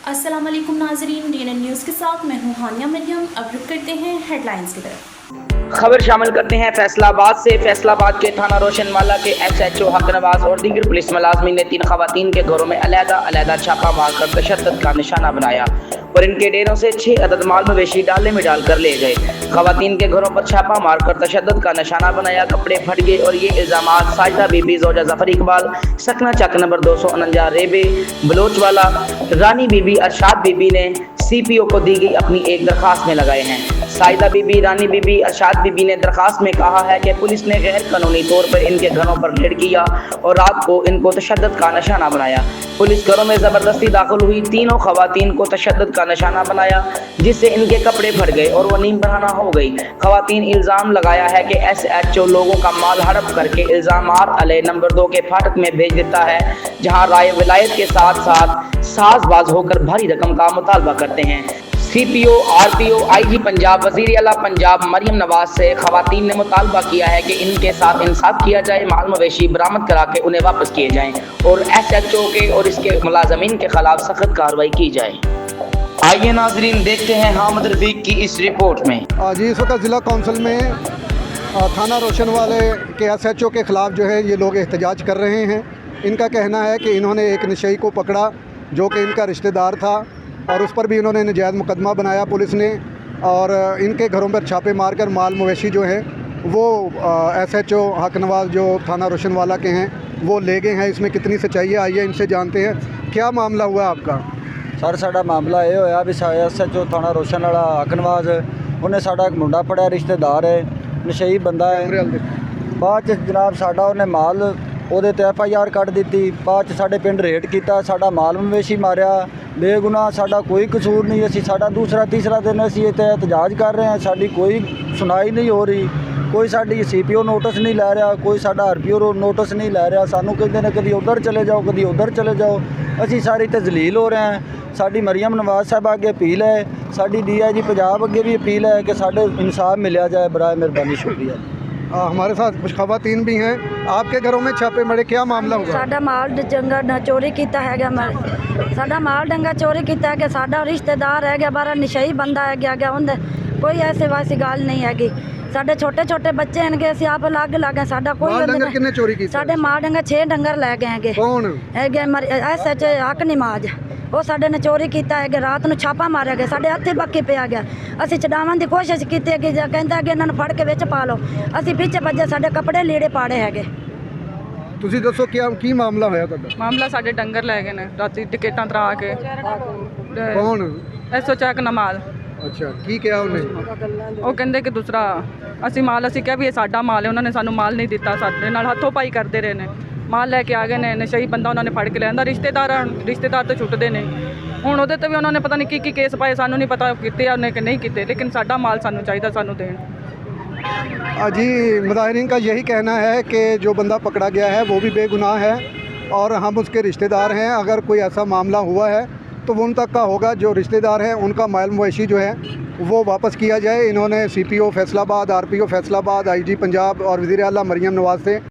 अस्सलाम वालेकुम नाजरीन, DNN न्यूज़ के साथ मैं हूँ हानिया मरियम। अब रुक करते हैं हेडलाइंस की तरफ। खबर शामिल करते हैं फैसलाबाद से। फैसलाबाद के थाना रोशनवाला के SHO हक नवाज और दीगर पुलिस मुलाजमीन ने 3 खवातीन के घरों में अलग-अलग छापा मारकर तशद्दुद का निशाना बनाया और इनके डेरों से 6 अदद माल मवेशी डाले में डालकर ले गए। खवातीन के घरों पर छापा मारकर तशद्दुद का निशाना बनाया, कपड़े फट गए और ये इल्जामात साजिदा बीबी जोजा जफर इकबाल, सकना चक नंबर 249 रेबे बलोचवाला, रानी बीबी अरशाद बीबी ने CPO को दी गई अपनी एक दरखास्त में लगाए हैं। साजिदा बीबी, रानी बीबी, अरशाद बीबी ने दरखास्त में कहा है कि पुलिस ने गैर कानूनी तौर पर इनके घरों पर रेड किया और रात को इनको तशद्दुद का निशाना बनाया। पुलिस घरों में ज़बरदस्ती दाखिल हुई, तीनों खवातीन को तशद्दुद का निशाना बनाया जिससे इनके कपड़े फट गए और वो नीम बहाना हो गई। खवातीन इल्ज़ाम लगाया है कि SHO लोगों का माल हड़प करके इल्ज़ामात अले नंबर 2 के फाटक में भेज देता है, जहाँ राय विलायत के साथ साथ साजबाज होकर भारी रकम का मुतालबा करते हैं। CPO, RPO, IG पंजाब, वज़ीर आला पंजाब मरियम नवाज से खवातीन ने मुतालबा किया है कि इनके साथ इंसाफ किया जाए, माल मवेशी बरामद करा के उन्हें वापस किए जाएं और SHO के और इसके मुलाजमीन के खिलाफ सख्त कार्रवाई की जाए। आइए नाजरीन देखते हैं हामिद रफीक की इस रिपोर्ट में। जी, इस वक्त ज़िला कौंसिल में थाना रोशन वाले के SHO के ख़िलाफ़ जो है ये लोग एहतजाज कर रहे हैं। इनका कहना है कि इन्होंने एक नशई को पकड़ा जो कि इनका रिश्तेदार था और उस पर भी इन्होंने नाजायज़ मुकदमा बनाया पुलिस ने, और इनके घरों पर छापे मारकर माल मवेशी जो है वो SHO हक नवाज जो थाना रोशनवाला के हैं वो ले गए हैं। इसमें कितनी सच्चाई है, आइए इनसे जानते हैं। क्या मामला हुआ आपका? सर साडा मामला ये होया भी SHO थाना रोशन वाला हक नवाज उन्हें साडा एक मुंडा फड़िया, रिश्तेदार है, नशई बंदा है। बाद जनाब साडा उन्हें माल ਉਹਦੇ ਤੇ FIR ਕੱਢ ਦਿੱਤੀ। ਬਾਅਦ 'ਚ ਸਾਡੇ ਪਿੰਡ ਰੇਡ ਕੀਤਾ, ਸਾਡਾ ਮਾਲ ਮਵੇਸ਼ੀ ਮਾਰਿਆ ਬੇਗੁਨਾਹ, ਸਾਡਾ ਕੋਈ ਕਸੂਰ ਨਹੀਂ। ਅਸੀਂ ਸਾਡਾ ਦੂਸਰਾ ਤੀਸਰਾ ਦਿਨ ਅਸੀਂ ਇੱਥੇ ਇhtਜਾਜ ਕਰ ਰਹੇ ਹਾਂ, ਸਾਡੀ ਕੋਈ ਸੁਣਾਈ ਨਹੀਂ ਹੋ ਰਹੀ, ਕੋਈ ਸਾਡੀ CPO ਨੋਟਿਸ ਨਹੀਂ ਲੈ ਰਿਹਾ, ਕੋਈ ਸਾਡਾ RPO ਨੋਟਿਸ ਨਹੀਂ ਲੈ ਰਿਹਾ। ਸਾਨੂੰ ਕਹਿੰਦੇ ਨੇ ਕਦੀ ਉੱਧਰ ਚਲੇ ਜਾਓ, ਕਦੀ ਉੱਧਰ ਚਲੇ ਜਾਓ। ਅਸੀਂ ਸਾਰੀ ਤਜ਼ਲੀਲ ਹੋ ਰਹੇ ਹਾਂ। ਸਾਡੀ ਮਰੀਮ ਨਵਾਜ਼ ਸਾਹਿਬ ਅੱਗੇ ਅਪੀਲ ਹੈ, ਸਾਡੀ DIG ਪੰਜਾਬ ਅੱਗੇ भी अपील है कि साढ़े इंसाफ मिलिया जाए। बराए मेहरबानी, शुक्रिया। हमारे साथ कुछ खवातीन भी हैं। आपके घरों में छापे मरे, क्या मामला हुआ? साडा माल डंगा न चोरी किया है, साडा माल डंगा चोरी किया है, साडा रिश्तेदार है बारा नशई बंदा है गया उनके कोई ऐसे वैसी गल नहीं हैगी। साडे छोटे छोटे बच्चे हैं, असीं आप अलग अलग हैं, साडा कोई डंगर किन्ने चोरी की? साडे माल डंगा 6 डंगर लै गए हैं। कौन है SHO हक नवाज, वो साडे ने चोरी किया है। रात को छापा मारिया गया, साडे हत्थे बक्की पिया गया। असीं छडावन की कोशिश की कि कहंदा कि इन्हां नूं फड़ के विच पा लो, असीं पीछे भज्जे, साडे कपड़े लीड़े पाड़े हैगे। ਤੁਸੀਂ ਦੱਸੋ ਕੀ ਮਾਮਲਾ ਹੋਇਆ ਤੁਹਾਡਾ? ਮਾਮਲਾ ਸਾਡੇ ਡੰਗਰ ਲੈ ਗਏ ਨੇ ਰਾਤੀ ਟਿਕਟਾਂ ਤਰਾ ਕੇ। ਕੌਣ? SHO ਚੱਕ ਨਮਾਲ। ਅੱਛਾ, ਕੀ ਕਿਹਾ ਉਹਨੇ? ਉਹ ਕਹਿੰਦੇ ਕਿ ਦੂਸਰਾ ਅਸੀਂ ਕਿਹਾ ਵੀ ਇਹ ਸਾਡਾ ਮਾਲ ਹੈ, ਉਹਨਾਂ ਨੇ ਸਾਨੂੰ ਮਾਲ ਨਹੀਂ ਦਿੱਤਾ, ਸਾਡੇ ਨਾਲ ਹੱਥੋਂ ਪਾਈ ਕਰਦੇ ਰਹੇ ਨੇ। ਮਾਲ ਲੈ ਕੇ ਆ ਗਏ ਨੇ, ਨਸ਼ਈ ਬੰਦਾ ਉਹਨਾਂ ਨੇ ਫੜ ਕੇ ਲਿਆਂਦਾ। ਰਿਸ਼ਤੇਦਾਰ ਤਾਂ ਛੁੱਟਦੇ ਨੇ। ਹੁਣ ਉਹਦੇ ਤੇ ਵੀ ਉਹਨਾਂ ਨੇ ਪਤਾ ਨਹੀਂ ਕੀ ਕੇਸ ਪਾਏ, ਸਾਨੂੰ ਨਹੀਂ ਪਤਾ ਕੀਤੇ ਉਹਨੇ ਕਿ ਨਹੀਂ ਕੀਤੇ, ਲੇਕਿਨ ਸਾਡਾ ਮਾਲ ਸਾਨੂੰ ਚਾਹੀਦਾ, ਸਾਨੂੰ ਦੇਣ। जी, मुजाहिरीन का यही कहना है कि जो बंदा पकड़ा गया है वो भी बेगुनाह है और हम उसके रिश्तेदार हैं। अगर कोई ऐसा मामला हुआ है तो वो उन तक का होगा, जो रिश्तेदार हैं उनका माल मवेशी जो है वो वापस किया जाए। इन्होंने CPO Faisalabad, RPO Faisalabad, IG Punjab और वज़ीर आला मरियम नवाज से